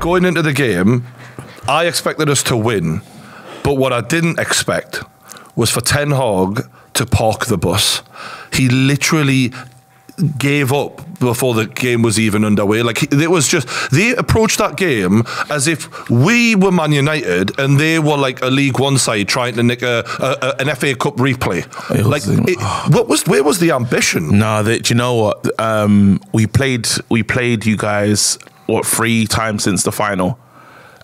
Going into the game, I expected us to win, but what I didn't expect was for Ten Hag to park the bus. He literally gave up before the game was even underway. Like, it was just, they approached that game as if we were Man United and they were like a League One side trying to nick an FA Cup replay. Where was the ambition? No, do you know what? We played you guys, 3 times since the final,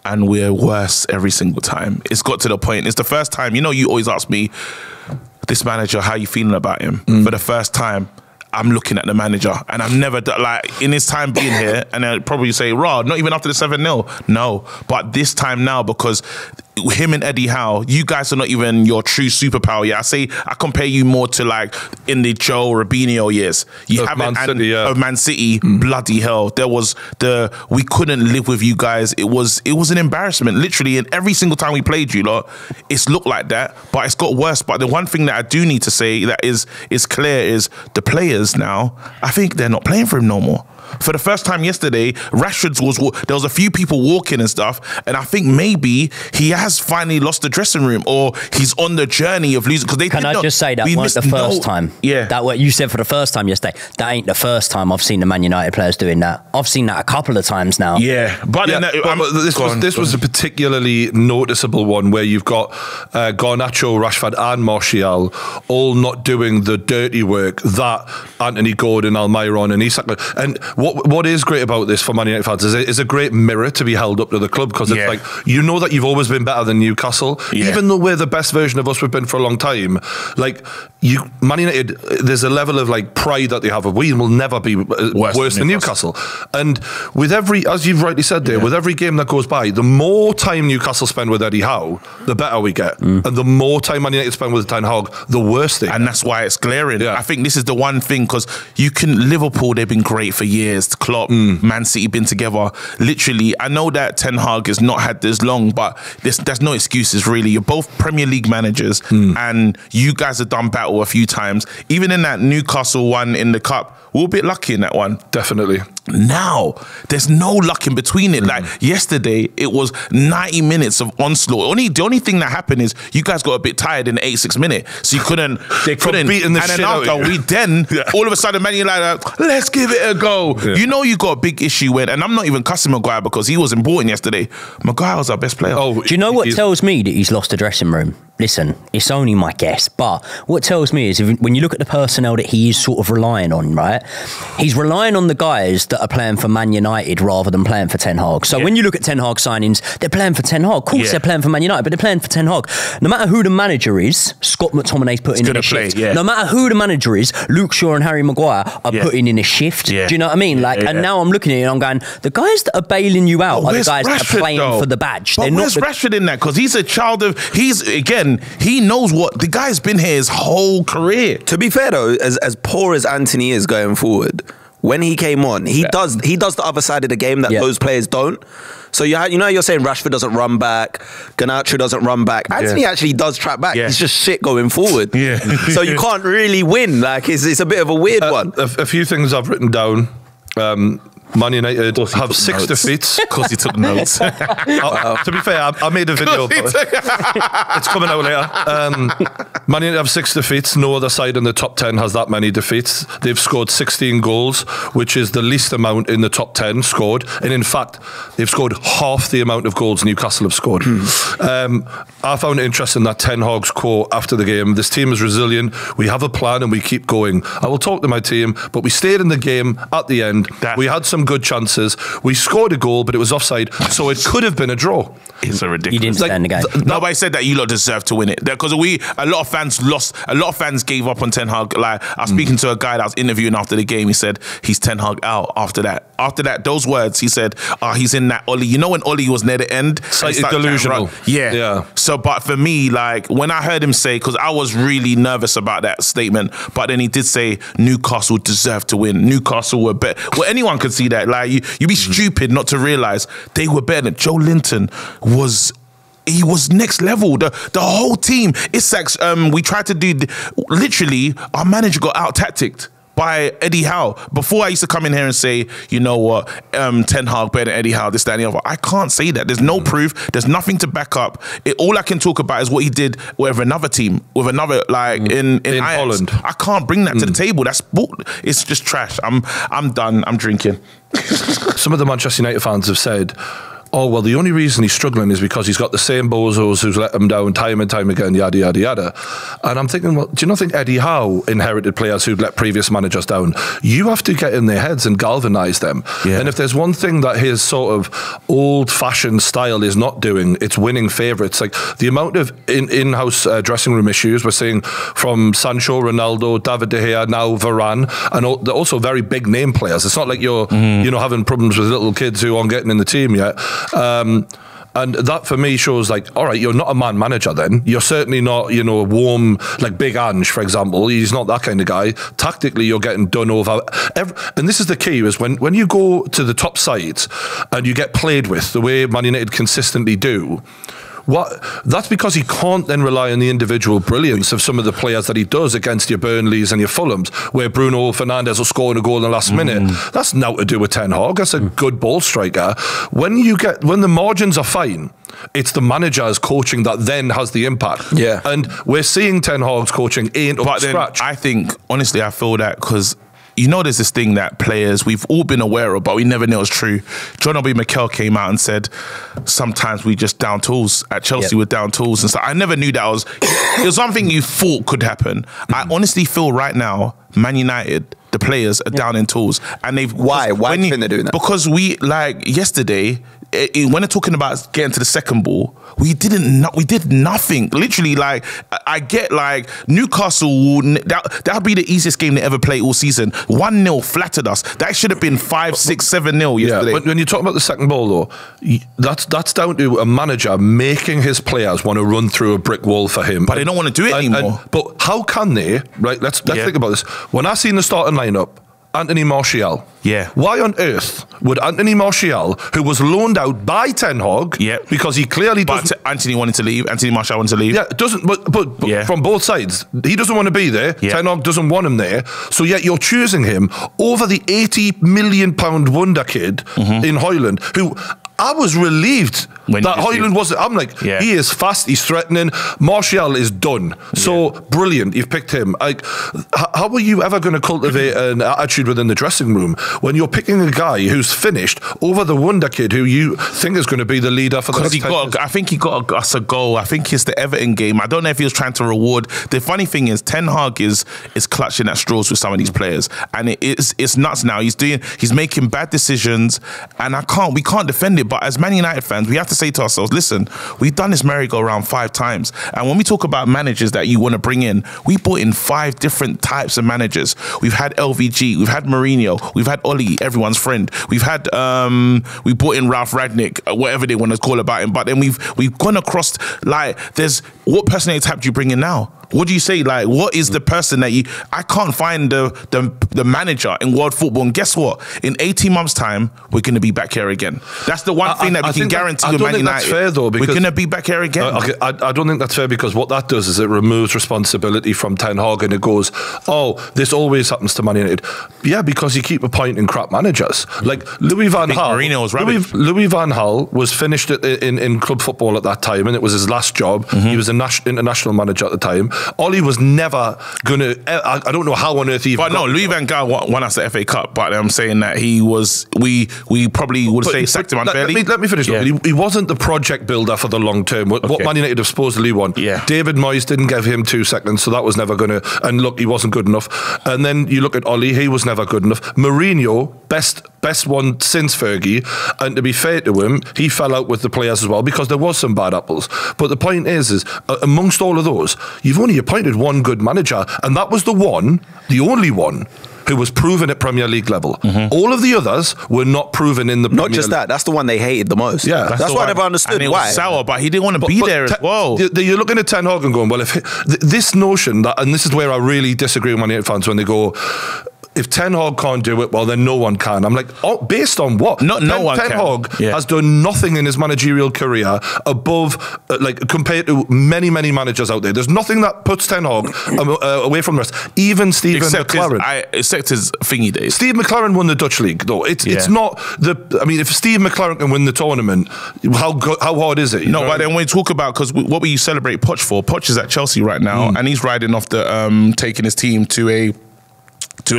and we're worse every single time. It's got to the point. It's the first time, you always ask me, this manager, how you feeling about him? For the first time, I'm looking at the manager, and I've never in his time being here, and I'd probably say, "Raw, not even after the 7-0." No, but this time now, because him and Eddie Howe, you guys are not even your true superpower yet. I compare you more to like in the Joe Robinho years. You haven't of Man City. Bloody hell, we couldn't live with you guys. It was an embarrassment, literally. And every single time we played you lot, it's looked like that, but it's got worse. But the one thing that I do need to say that is clear is the players now, I think they're not playing for him no more. For the first time yesterday, Rashford there was a few people walking and stuff, and I think maybe he has finally lost the dressing room, or he's on the journey of losing. Because Can I just say that wasn't the first time? Yeah, that what you said for the first time yesterday. That ain't the first time I've seen the Man United players doing that. I've seen that a couple of times now. Yeah, but this was a particularly noticeable one where you've got Garnacho, Rashford, and Martial all not doing the dirty work that Anthony Gordon, Almiron, and Isak. And what is great about this for Man United fans is a great mirror to be held up to the club, because it's like, you know that you've always been better than Newcastle, even though we're the best version of us we've been for a long time. Like, Man United, there's a level of like pride that they have. We will never be worse than Newcastle. And with every, as you've rightly said there, with every game that goes by, the more time Newcastle spend with Eddie Howe, the better we get, and the more time Man United spend with Ten Hag, the worse they get. And that's why it's glaring. I think this is the one thing, because Liverpool, they've been great for years. Klopp, Man City been together. Literally, I know that Ten Hag has not had this long, but there's no excuses really. You're both Premier League managers, and you guys have done battle a few times. Even in that Newcastle one in the Cup, we were a bit lucky in that one. Definitely. Now, there's no luck in between it. Like yesterday, it was 90 minutes of onslaught. The only thing that happened is you guys got a bit tired in the 86th minute, so you couldn't. They couldn't. Beating the shit out of you. All of a sudden, Man United like, let's give it a go. Yeah. You got a big issue with, and I'm not even cussing Maguire because he was important yesterday. Maguire was our best player. Do you know what tells me that he's lost the dressing room? Listen, it's only my guess, but what tells me is when you look at the personnel that he is sort of relying on, right? He's relying on the guys that are playing for Man United rather than playing for Ten Hag. So when you look at Ten Hag signings, they're playing for Ten Hag. Of course they're playing for Man United, but they're playing for Ten Hag. No matter who the manager is, Scott McTominay's putting in a shift. No matter who the manager is, Luke Shaw and Harry Maguire are putting in a shift. Do you know what I mean? And now I'm looking at it and I'm going, the guys that are bailing you out are the guys that are playing for the badge. But where's Rashford in that? Because he's a child of, he knows what, the guy's been here his whole career. To be fair though, as poor as Anthony is going forward, when he came on, he does the other side of the game that those players don't. So you're saying Rashford doesn't run back, Garnacho doesn't run back. Anthony actually does track back. He's just shit going forward. So you can't really win. Like it's a bit of a weird one. A few things I've written down. Man United have 6 defeats. Of course he took notes. To be fair, I made a video about it. It's coming out later. Man United have 6 defeats. No other side in the top 10 has that many defeats. They've scored 16 goals, which is the least amount in the top 10 scored. And in fact, they've scored half the amount of goals Newcastle have scored. I found it interesting that Ten Hag's quote after the game, this team is resilient, we have a plan and we keep going. I will talk to my team, but we stayed in the game at the end. We had some good chances. We scored a goal, but it was offside, so it could have been a draw. It's a ridiculous. You didn't stand the game. Nobody said that you lot deserve to win it because a lot of fans lost. A lot of fans gave up on Ten Hag. Like I was speaking to a guy that I was interviewing after the game. He said he's Ten Hag out after that. After that, those words he said, he's in that Ollie. You know when Ollie was near the end, it's delusional. Yeah. So, but for me, like when I heard him say, because I was really nervous about that statement, but then he did say Newcastle deserved to win. Newcastle were better. Well, anyone could see that. Like you'd be stupid not to realise they were better. Joe Linton was next level. The whole team. Isak's. We tried to do literally. Our manager got out tacticked by Eddie Howe. Before I used to come in here and say, you know what, Ten Hag better than Eddie Howe, this, that, and the other. I can't say that. There's no proof. There's nothing to back up. All I can talk about is what he did with another team, with another, like in Ajax. Holland. I can't bring that to the table. It's just trash. I'm done. I'm drinking. Some of the Manchester United fans have said, oh, well, the only reason he's struggling is because he's got the same bozos who's let him down time and time again, yada, yada, yada. And I'm thinking, well, do you not think Eddie Howe inherited players who'd let previous managers down? You have to get in their heads and galvanise them. Yeah. And if there's one thing that his sort of old-fashioned style is not doing, it's winning favourites. Like the amount of in-house dressing room issues we're seeing from Sancho, Ronaldo, David De Gea, now Varane, and also very big name players. It's not like you're having problems with little kids who aren't getting in the team yet. And that for me shows like, all right, you're not a man manager then. You're certainly not, a warm, like Big Ange, for example. He's not that kind of guy. Tactically, you're getting done over. And this is the key, is when you go to the top sides and you get played with the way Man United consistently do, that's because he can't then rely on the individual brilliance of some of the players that he does against your Burnleys and your Fulhams, where Bruno Fernandes will score a goal in the last minute. That's now to do with Ten Hag. That's a good ball striker. When the margins are fine, it's the manager's coaching that then has the impact. Yeah. And we're seeing Ten Hag's coaching ain't up to scratch. I think, honestly, I feel that because there's this thing that players, we've all been aware of, but we never knew it was true. John Obi Mikel came out and said, sometimes we just down tools. At Chelsea, we're down tools and stuff. I never knew that it was something you thought could happen. I honestly feel right now, Man United, the players are down in tools. And Why do you think they're doing that? Because yesterday, when they're talking about getting to the second ball, we did nothing. Literally, I get Newcastle, that would be the easiest game they ever play all season. 1-0 flattered us. That should have been 5-6, 7-0 yesterday. But when you talk about the second ball though, that's down to a manager making his players want to run through a brick wall for him. But they don't want to do it anymore. But how can they, right? Let's think about this. When I seen the starting lineup, Anthony Martial. Yeah. Why on earth would Anthony Martial, who was loaned out by Ten Hag, because he clearly doesn't... But Anthony wanted to leave. Anthony Martial wanted to leave. Yeah, doesn't. But from both sides, he doesn't want to be there. Yeah. Ten Hag doesn't want him there. So yet you're choosing him over the £80 million wonder kid in Højlund, who... I was relieved that Højlund wasn't. I'm like, he is fast, he's threatening. Martial is done. So brilliant, you've picked him. How are you ever going to cultivate an attitude within the dressing room when you're picking a guy who's finished over the wonder kid who you think is going to be the leader for the next 10 years? I think he got us a goal. I think it's the Everton game. I don't know if he was trying to reward. The funny thing is, Ten Hag is clutching at straws with some of these players, and it's nuts now. He's making bad decisions, and we can't defend it. But as Man United fans, we have to say to ourselves, listen, we've done this merry-go-round 5 times. And when we talk about managers that you want to bring in, we brought in 5 different types of managers. We've had LVG, we've had Mourinho, we've had Oli, everyone's friend. We've had, we brought in Ralph Ragnick, whatever they want to call about him. But then we've gone across, what personality type do you bring in now? What do you say? What is the person that I can't find the manager in world football. And guess what? In 18 months' time, we're going to be back here again. That's the one thing that we can guarantee with Man United. That's fair, though, because we're going to be back here again. I don't think that's fair, because what that does is it removes responsibility from Ten Hag, and it goes, this always happens to Man United. Yeah, because you keep appointing crap managers. Like Louis van Gaal. Louis van Gaal was finished in club football at that time, and it was his last job. He was an international manager at the time. Oli was never going to... I don't know how on earth he... But no, Louis van Gaal won us the FA Cup, but I'm saying that he was... We probably would say sacked him unfairly. Let me finish. Yeah. He wasn't the project builder for the long term. What Man United have supposedly won. Yeah. David Moyes didn't give him 2 seconds, so that was never going to... And look, he wasn't good enough. And then you look at Oli, he was never good enough. Mourinho, best one since Fergie, and to be fair to him, he fell out with the players as well, because there was some bad apples. But the point is amongst all of those, you've only appointed one good manager, and that was the only one who was proven at Premier League level. All of the others were not proven in the Premier League. Not just that, that's the one they hated the most. Yeah. That's why I never understood why. Why. Was sour, but he didn't want to be there as well. You're looking at Ten Hag and going, well, if this notion that, and this is where I really disagree with Man United fans when they go, if Ten Hag can't do it, well, then no one can. I'm like, oh, based on what? No one Ten can. Hag has done nothing in his managerial career above, compared to many, many managers out there. There's nothing that puts Ten Hag away from the rest. Even Steve McLaren. Except his thingy days. Steve McLaren won the Dutch league, though. It's not the. I mean, if Steve McLaren can win the tournament, how hard is it? But then we talk about, because what we celebrate Poch for, Poch is at Chelsea right now, and he's riding off the taking his team to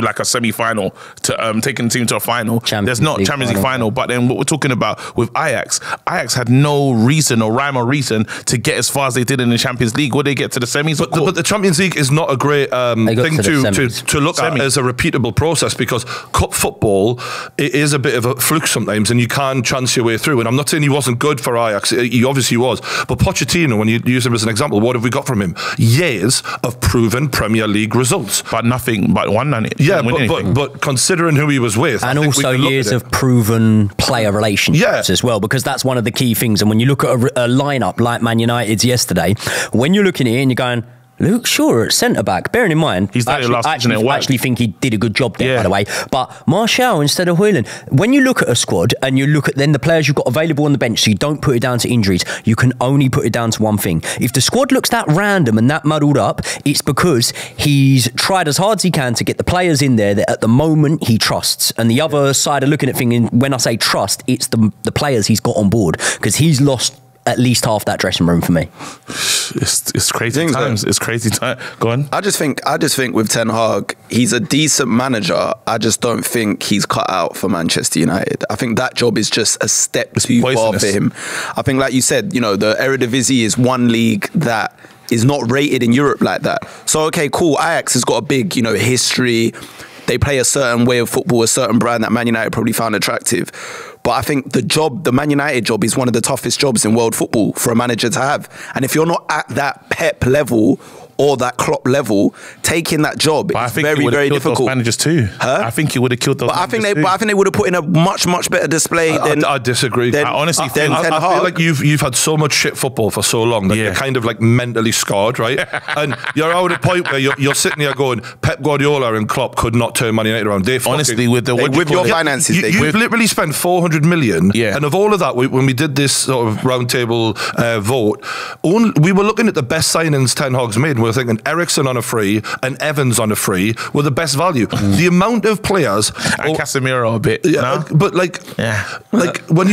like a semi-final, to taking the team to a final. There's not Champions League final, but then what we're talking about with Ajax had no reason or rhyme or reason to get as far as they did in the Champions League. Would they get to the semis? But the Champions League is not a great thing to look at as a repeatable process, because cup football, it is a bit of a fluke sometimes, and you can chance your way through. And I'm not saying he wasn't good for Ajax, he obviously was, but Pochettino, when you use him as an example, what have we got from him? Years of proven Premier League results, but nothing but one on it. Yeah, but considering who he was with, and also years of proven player relationships as well, because that's one of the key things. And when you look at a lineup like Man United's yesterday, when you're looking at it and you're going, Luke Shaw at centre-back, bearing in mind, I actually think he did a good job there, by the way, but Martial instead of Højlund, when you look at a squad and you look at then the players you've got available on the bench, so you don't put it down to injuries, you can only put it down to one thing. If the squad looks that random and that muddled up, it's because he's tried as hard as he can to get the players in there that at the moment he trusts. And the other side of looking at things, when I say trust, it's the players he's got on board, because he's lost at least half that dressing room for me. It's crazy times. It's crazy time. Go on. I just think with Ten Hag, he's a decent manager. I just don't think he's cut out for Manchester United. I think that job is just a step too far for him. I think, like you said, the Eredivisie is one league that is not rated in Europe like that. So, okay, cool. Ajax has got a big, history. They play a certain way of football, a certain brand that Man United probably found attractive. But I think the Man United job is one of the toughest jobs in world football for a manager to have. And if you're not at that Pep level or that Klopp level, taking that job is very, very difficult. Those managers too. I think he would have killed those. But I think they would have put in a much, much better display than. I didisagree. I honestly think I feel like you've had so much shit football for so long that you're kind of like mentally scarred, right? And you're out at a point where you're sitting here going, Pep Guardiola and Klopp could not turn Man United around. Honestly, with your finances, you've literally spent 400 million, and of all of that, when we did this sort of roundtable vote, we were looking at the best signings Ten Hag's made, and we were thinking Eriksen on a free and Evans on a free were the best value. The amount of players and Casemiro a bit, but when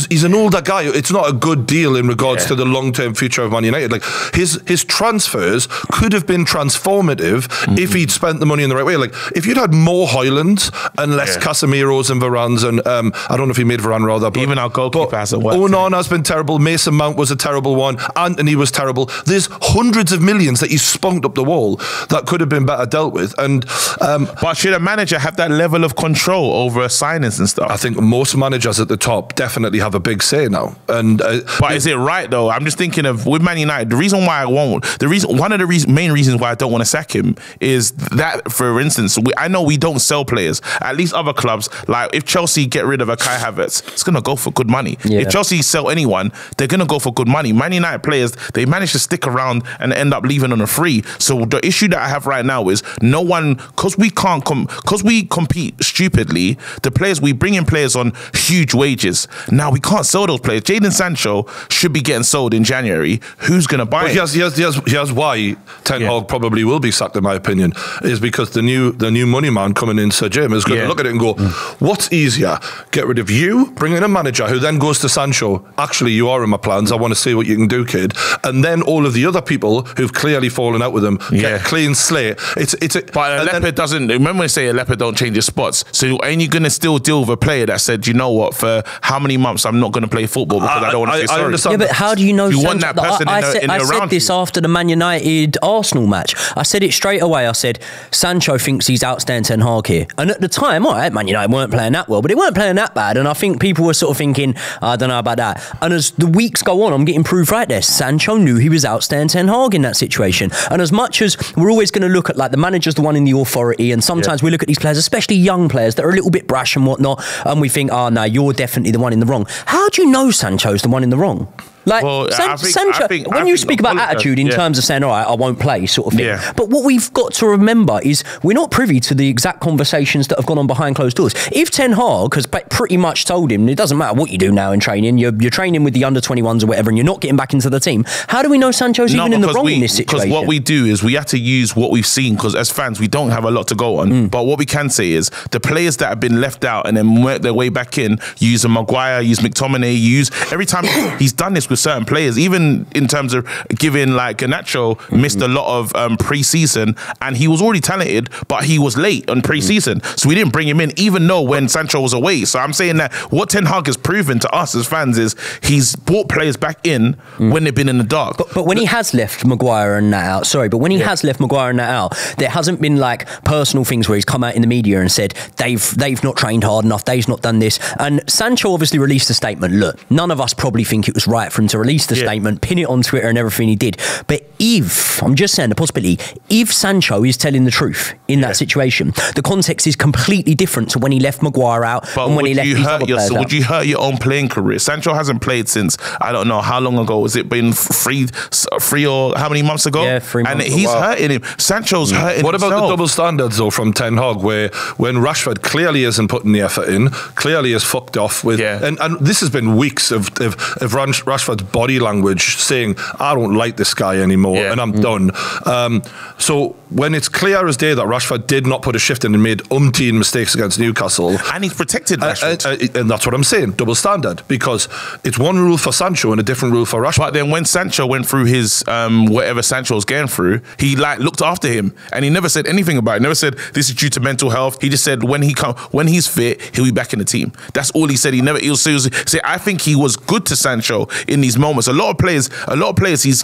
he's an older guy. It's not a good deal in regards to the long-term future of Man United. Like his transfers could have been transformative if he'd spent the money in the right way. Like if you'd had more Højlunds and less Casemiros and Varans, and I don't know if he made Varane rather, but even our goalkeeper hasn't worked. Onana's been terrible. Mason Mount was a terrible one. Anthony was terrible. There's hundreds of millions that he's spunked up the wall that could have been better dealt with. And but should a manager have that level of control over signings and stuff? I think most managers at the top definitely have a big say now. And but is it right though? I'm just thinking of with Man United. The reason why I won't, one of the main reasons why I don't want to sack him is that, for instance, I know we don't sell players. At least other clubs, like if Chelsea get rid of a Kai Havertz, it's gonna go for good money. If Chelsea sell anyone, they're gonna go for good money. Man United players, they manage to stick around and end up leaving on a free. So the issue that I have right now is no one, because we compete stupidly. The players, we bring in players on huge wages. Now we can't sell those players. Jadon Sancho should be getting sold in January. Who's going to buy him? Here's why Ten Hag probably will be sacked, in my opinion, is because the new money man coming in, Sir Jim, is going to look at it and go, what's easier? Get rid of you, bring in a manager who then goes to Sancho, actually you are in my plans, I want to see what you can do, kid. And then all of the other people who've clearly fallen out with him get a clean slate. But Leopard doesn't, remember when I say a Leopard don't change his spots, so ain't you going to still deal with a player that said, you know what, for how many months I'm not going to play football because I don't want to say sorry? I understand. Yeah, but how do you know? You want that person I said this after the Man United Arsenal match. I said it straight away. I said, Sancho thinks he's outstanding Ten Hag here. And at the time, all right, Man United weren't playing that well, but they weren't playing that bad. And I think people were sort of thinking, I don't know about that. And as the weeks go on, I'm getting proved right there. Sancho knew he was outstanding Ten Hag in that situation. And as much as we're always going to look at like the manager's the one in the authority, and sometimes we look at these players, especially young players that are a little bit brash and whatnot, and we think, oh no, you're definitely the one in the wrong. How do you know Sancho's the one in the wrong? Like Well, Sancho, when you speak about attitude in terms of saying, all right, I won't play sort of thing. Yeah. But what we've got to remember is we're not privy to the exact conversations that have gone on behind closed doors. If Ten Hag has pretty much told him, it doesn't matter what you do now in training, you're training with the under-21s or whatever, and you're not getting back into the team, how do we know Sancho's even in the wrong in this situation? Because what we do is we have to use what we've seen, because as fans, we don't have a lot to go on. But what we can say is the players that have been left out and then worked their way back in, use a Maguire, use McTominay, every time he's done this with certain players, even in terms of giving, like Garnacho missed a lot of pre-season, and he was already talented, but he was late on pre-season, so we didn't bring him in, even though when Sancho was away. So I'm saying that what Ten Hag has proven to us as fans is he's brought players back in when they've been in the dark. But when he has left Maguire and that out, has left Maguire and that out, there hasn't been like personal things where he's come out in the media and said they've not trained hard enough, they've not done this. And Sancho obviously released a statement. Look, none of us probably think it was right for him to release the statement, pin it on Twitter and everything he did. But I'm just saying the possibility, if Sancho is telling the truth in that situation, the context is completely different to when he left Maguire out and when he left these other players out. Would you hurt your own playing career? Sancho hasn't played since, I don't know, how long ago? Has it been three or how many months ago? Yeah, 3 months. And he's hurting him. Sancho's hurting What himself. about the double standards, though, from Ten Hag, where when Rashford clearly isn't putting the effort in, clearly is fucked off with... And this has been weeks of Rashford's body language saying, I don't like this guy anymore, and I'm done. So when it's clear as day that Rashford did not put a shift in and made umpteen mistakes against Newcastle... And he's protected Rashford. And that's what I'm saying, double standard, because it's one rule for Sancho and a different rule for Rashford. But then when Sancho went through his whatever Sancho was going through, he like looked after him and he never said anything about it. Never said this is due to mental health. He just said when he's fit, he'll be back in the team. That's all he said. He'll say I think he was good to Sancho in these moments. A lot of players he's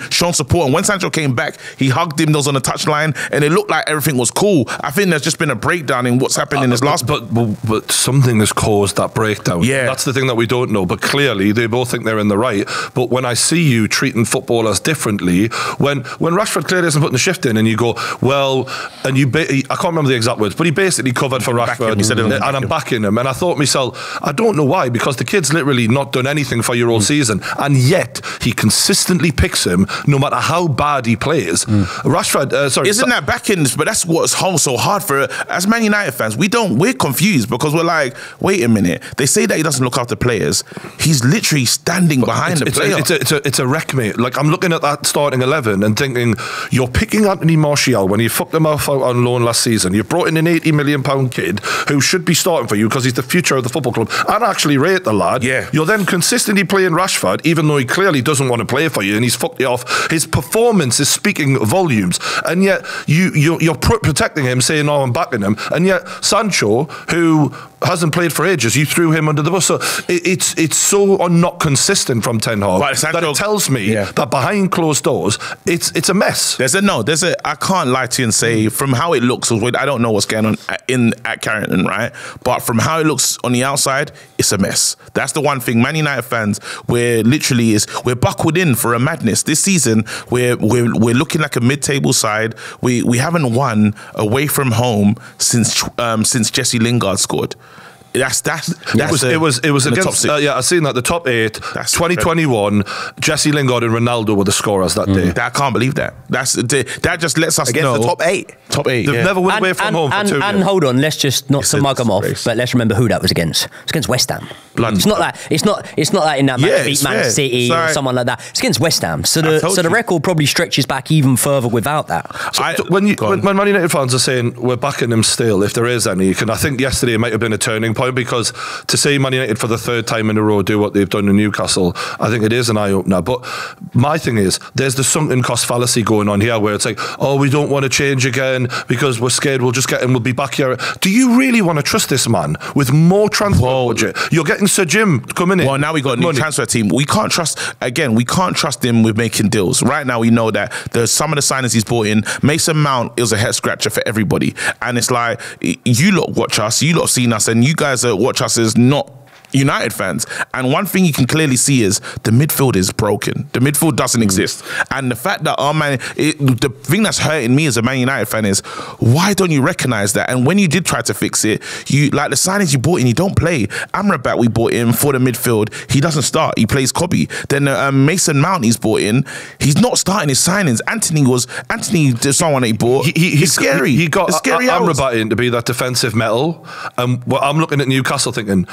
shown support, and when Sancho came back, he hugged him, those on the touchline, and it looked like everything was cool. I think there's just been a breakdown in what's happened in his last. But something has caused that breakdown. Yeah, that's the thing that we don't know. But clearly, they both think they're in the right. But when I see you treating footballers differently, when Rashford clearly isn't putting the shift in, and you go, well, and I can't remember the exact words, but he basically covered for Rashford, and I'm backing him. And I thought to myself, I don't know why, because the kid's literally not done anything for your whole season, and yet he consistently picks him no matter how bad he plays. Rashford, isn't that backing? But that's what's so hard for as Man United fans. We're confused because we're like, wait a minute. They say that he doesn't look after players. He's literally standing behind the player. It's a wreck, mate. Like, I'm looking at that starting 11 and thinking, you're picking Anthony Martial when you fucked him off out on loan last season. You brought in an £80 million kid who should be starting for you because he's the future of the football club. I'd actually rate the lad. Yeah. You're then consistently playing Rashford, even though he clearly doesn't want to play for you and he's fucked you off. His performance is speaking volumes, and yet you're protecting him, saying, "Oh, I'm backing him," and yet Sancho, who hasn't played for ages, you threw him under the bus. So it's so not consistent from Ten Hag that it tells me that behind closed doors, it's a mess. I can't lie to you and say from how it looks, I don't know what's going on at Carrington, right? But from how it looks on the outside, it's a mess. That's the one thing. Man United fans, we're buckled in for a madness this season. We're looking like a mid-table side. We haven't won away from home since Jesse Lingard scored. It was against I seen that the top 8 2021 Jesse Lingard and Ronaldo were the scorers that day. I can't believe that. That just lets us know the top 8. They've never won away from home for 2 years. And hold on, let's just not to mug them off, but let's remember who that was against. It's against West Ham. It's not like in that match beat Man City or someone like that. It's against West Ham. So the record probably stretches back even further without that. When Man United fans are saying we're backing him still, if there is any, I think yesterday it might have been a turning point, because to see Man United for the 3rd time in a row do what they've done in Newcastle, I think it is an eye-opener. But my thing is, there's the sunken cost fallacy going on here, where it's like, oh, we don't want to change again because we're scared we'll just get him, we'll be back here. Do you really want to trust this man with more transfer budget? You're getting Sir Jim coming in. Well, now we got a new transfer team. We can't trust him with making deals. Right now we know that there's some of the signings he's brought in. Mason Mount is a head scratcher for everybody, and it's like, you lot watch us, you lot have seen us, and you guys watch us as not United fans. And one thing you can clearly see is the midfield is broken. The midfield doesn't exist. And the fact that the thing that's hurting me as a Man United fan is, why don't you recognise that? And when you did try to fix it, like the signings you bought in, you don't play. Amrabat we bought in for the midfield, he doesn't start. He plays Kobe. Then Mason Mount he's bought in, he's not starting his signings. Anthony, someone that he bought. He's scary. He got scary Amrabat in to be that defensive metal. And I'm looking at Newcastle thinking,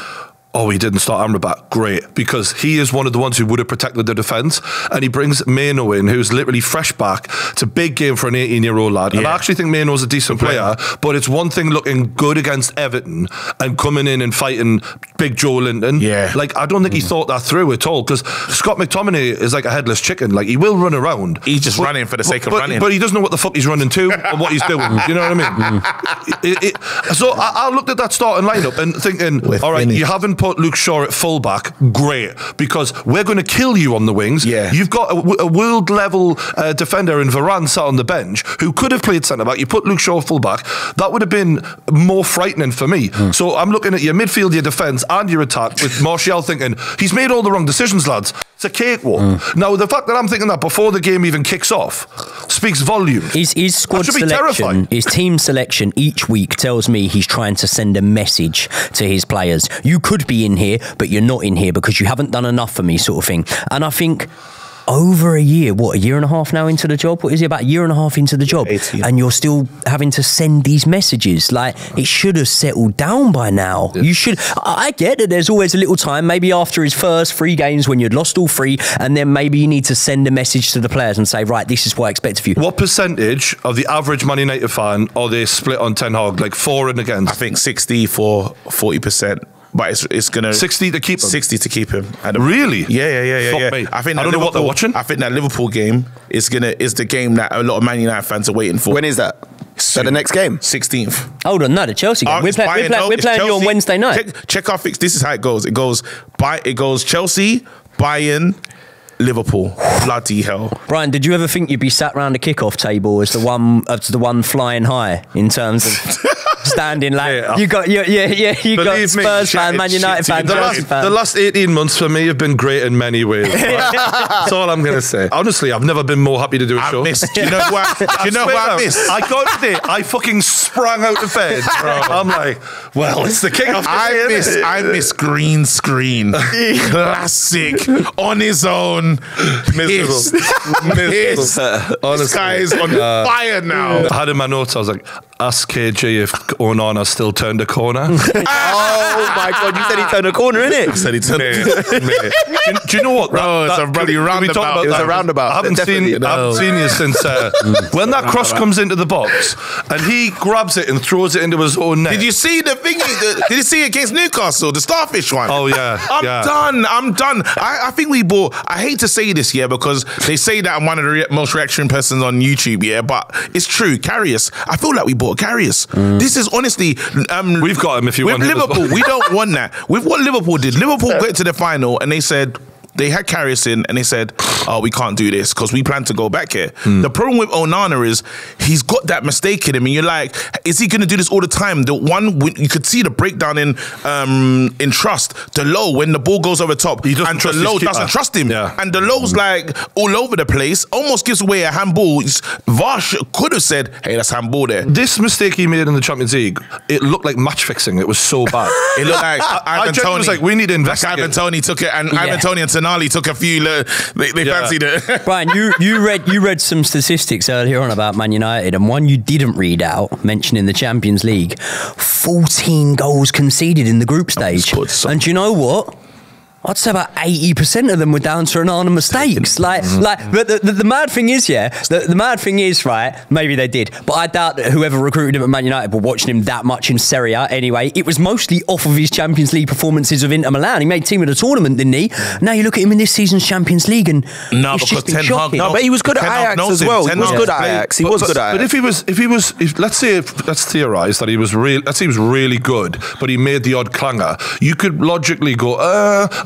oh, he didn't start Amrabat. Great. Because he is one of the ones who would have protected the defence. And he brings Maino in, who's literally fresh back. It's a big game for an 18-year-old lad. Yeah. And I actually think Maino's a decent player. But it's one thing looking good against Everton and coming in and fighting Big Joe Linton. Yeah. Like, I don't think he thought that through at all. Because Scott McTominay is like a headless chicken. Like, he will run around. He's just running for the sake of running. But he doesn't know what the fuck he's running to or what he's doing. You know what I mean? So I looked at that starting lineup and thinking, all right, you haven't put Luke Shaw at fullback, great, because we're going to kill you on the wings. Yeah. You've got a world level defender in Varane sat on the bench who could have played centre back. You put Luke Shaw fullback, that would have been more frightening for me. So I'm looking at your midfield, your defence and your attack with Martial thinking he's made all the wrong decisions, lads. It's a cakewalk. Now the fact that I'm thinking that before the game even kicks off speaks volumes. His squad selection, his team selection each week tells me he's trying to send a message to his players. You could be in here, but you're not in here because you haven't done enough for me, sort of thing. And I think over a year, a year and a half now into the job? What is it, about a year and a half into the job? 18. And you're still having to send these messages. Like, it should have settled down by now. Yeah. You should. I get that there's always a little time, maybe after his first 3 games when you'd lost all 3, and then maybe you need to send a message to the players and say, right, this is what I expect of you. What percentage of the average Man United fan are they split on Ten Hag, like for and against? I think 60 for 40%. But it's gonna 60 to keep him. 60 to keep him. Really? Yeah. Fuck me. I think I don't know what they're watching. I think that Liverpool game is the game that a lot of Man United fans are waiting for. When is that? So the next game? 16th. Hold on, no, the Chelsea game. We're playing you on Wednesday night. Check our fix. This is how it goes. It goes Chelsea, Bayern, Liverpool. Bloody hell. Brian, did you ever think you'd be sat round a kickoff table as the one flying high in terms of standing like you got Spurs fan, Man United fan, Chelsea fan. The last 18 months for me have been great in many ways. That's all I'm gonna say. Honestly, I've never been more happy to do a show. Do you know what I missed? I got today. I fucking sprang out of bed. I'm like, well, it's the kickoff. I miss green screen. Classic on his own. Miserable. Honestly, this guy is on fire now. I had in my notes, I was like, ask KG if Onana still turned a corner. Oh my God, you said he turned a corner, innit? I said he turned a corner. Do you know what? It's a bloody roundabout. It was a roundabout. I haven't seen you since when that cross comes into the box and he grabs it and throws it into his own net. Did you see the thing? Did you see it against Newcastle, the starfish one? Oh yeah. I'm done. I think we bought, I hate to say this, because they say that I'm one of the most reaction persons on YouTube, but it's true. Karius. I feel like we bought Karius. This is honestly... we've got him if you want him. With Liverpool, we don't want that. With what Liverpool did, Liverpool got to the final and they said... They had Karius in and they said, oh, we can't do this because we plan to go back here. The problem with Onana is he's got that mistake in him and you're like, is he going to do this all the time? The one, you could see the breakdown in trust. Delo, when the ball goes over top, Delo doesn't trust him. Yeah. And Delo's like all over the place, almost gives away a handball. Vash could have said, hey, that's handball there. This mistake he made in the Champions League, it looked like match fixing. It was so bad. It looked like Ivan Toney. Was like, we need to investigate. Ivan Toney took it and Ivan Toney and Tonali took a few. They fancied it. Brian, you read some statistics earlier on about Man United, and one you didn't read out, mentioning the Champions League. 14 goals conceded in the group stage. And do you know what? I'd say about 80% of them were down to Onana mistakes. But the mad thing is, the mad thing is, right, maybe they did, but I doubt that whoever recruited him at Man United were watching him that much in Serie A anyway. It was mostly off of his Champions League performances of Inter Milan. He made team of the tournament, didn't he? Now you look at him in this season's Champions League and it's just been shocking. No, but he was good at Ajax as well. He was good at Ajax. He was good at Ajax. But if let's theorise that he was really good, but he made the odd clanger, you could logically go,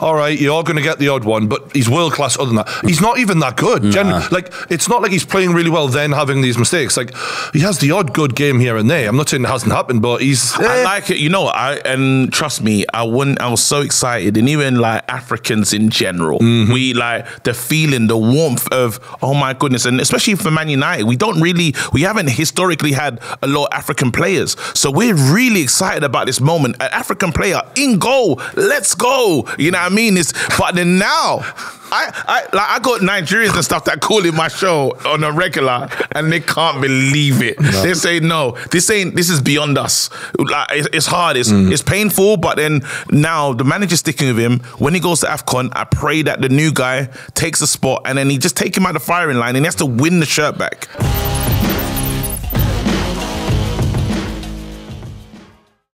all all right, you're going to get the odd one, but he's world class other than that. He's not even that good. Like, it's not like he's playing really well then having these mistakes. Like, he has the odd good game here and there. I'm not saying it hasn't happened, but he's... I like it. You know, and trust me, I was so excited. And even like Africans in general, we like the feeling, the warmth of, oh my goodness. And especially for Man United, we haven't historically had a lot of African players. So we're really excited about this moment. An African player in goal. Let's go. You know what I mean? But then now, I got Nigerians and stuff that call in my show on a regular, and they can't believe it. No. They say, no, this is beyond us. Like, it's hard, it's painful, but then now the manager's sticking with him. When he goes to AFCON, I pray that the new guy takes a spot and then he just take him out the firing line and he has to win the shirt back.